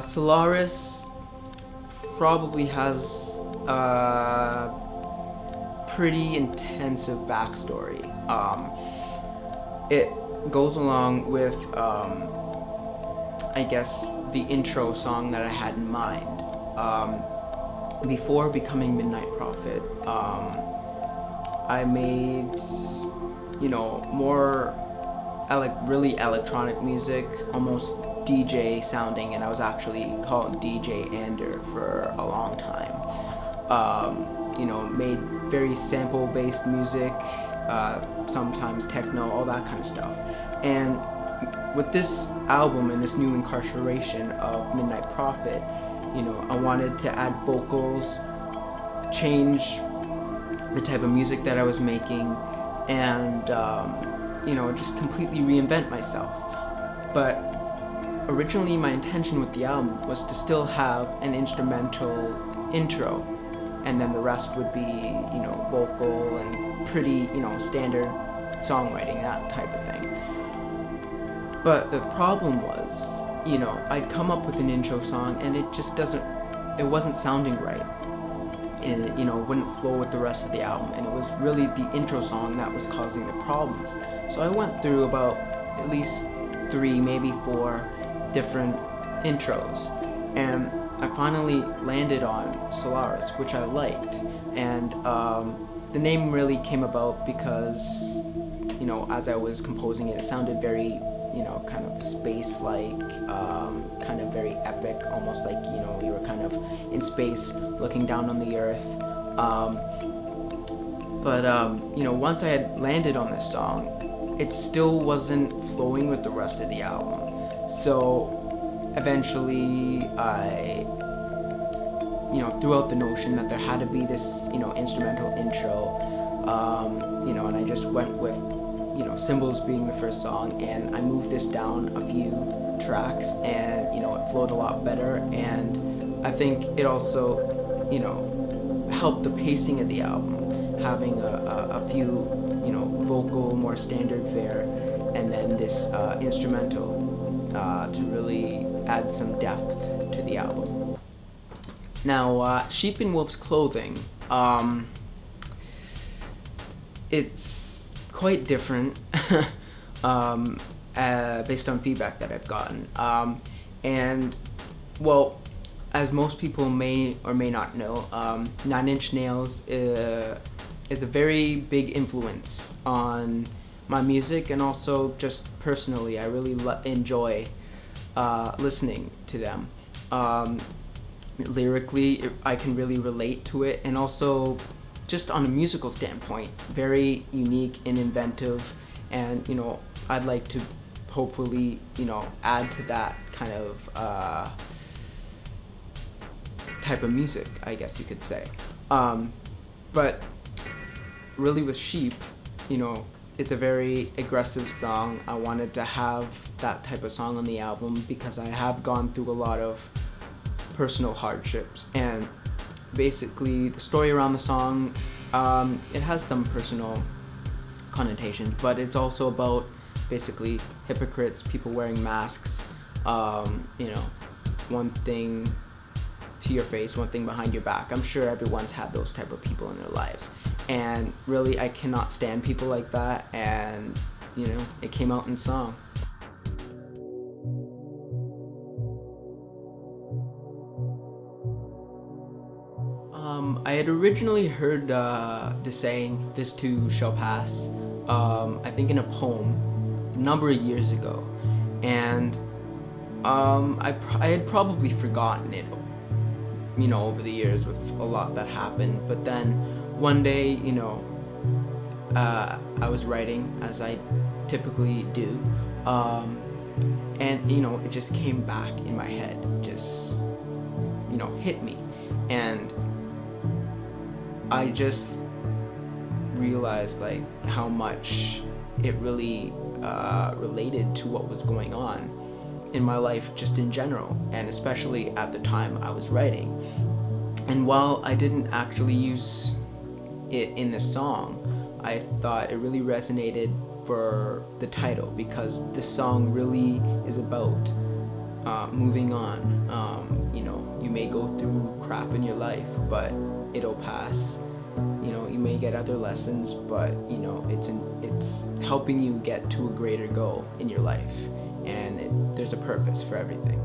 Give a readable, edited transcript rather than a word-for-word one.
Solaris probably has a pretty intensive backstory. It goes along with, I guess, the intro song that I had in mind. Before becoming Midnight Prophet, I made, more really electronic music, almost DJ sounding, and I was actually called DJ Ander for a long time. Made very sample-based music, sometimes techno, all that kind of stuff. And with this album and this new incarceration of Midnight Prophet, I wanted to add vocals, change the type of music that I was making, and just completely reinvent myself. But originally my intention with the album was to still have an instrumental intro, and then the rest would be, vocal and pretty, standard songwriting, that type of thing. But the problem was, I'd come up with an intro song and it wasn't sounding right. And it wouldn't flow with the rest of the album, and it was really the intro song that was causing the problems. So I went through about at least 3, maybe 4 different intros, and I finally landed on Solaris, which I liked. And the name really came about because, as I was composing it, it sounded very, kind of space-like, kind of very epic, almost like, you were kind of in space looking down on the earth. Once I had landed on this song, it still wasn't flowing with the rest of the album. So eventually I, threw out the notion that there had to be this, instrumental intro, and I just went with, Symbols being the first song, and I moved this down a few tracks, and, it flowed a lot better, and I think it also, helped the pacing of the album, having a few, vocal, more standard fare, and then this instrumental to really add some depth to the album. Now, Sheep in Wolf's Clothing, it's quite different based on feedback that I've gotten. And, well, as most people may or may not know, 9 Inch Nails is a very big influence on my music, and also just personally, I really enjoy listening to them. Lyrically, I can really relate to it, and also just on a musical standpoint, very unique and inventive, and I'd like to hopefully add to that kind of type of music, I guess you could say. But really with Sheep, it's a very aggressive song. I wanted to have that type of song on the album because I have gone through a lot of personal hardships, and basically the story around the song, it has some personal connotations, but it's also about basically hypocrites, people wearing masks, one thing to your face, one thing behind your back. I'm sure everyone's had those type of people in their lives, and really I cannot stand people like that, and it came out in song. I had originally heard the saying, "This too shall pass," I think in a poem a number of years ago, and I had probably forgotten it, over the years with a lot that happened. But then one day, I was writing, as I typically do, and it just came back in my head, just hit me, and I just realized like how much it really related to what was going on in my life just in general, and especially at the time I was writing. And while I didn't actually use it in the song, I thought it really resonated for the title, because this song really is about moving on. You know, you may go through crap in your life, but it'll pass. You know, you may get other lessons, but you know, it's helping you get to a greater goal in your life, and there's a purpose for everything.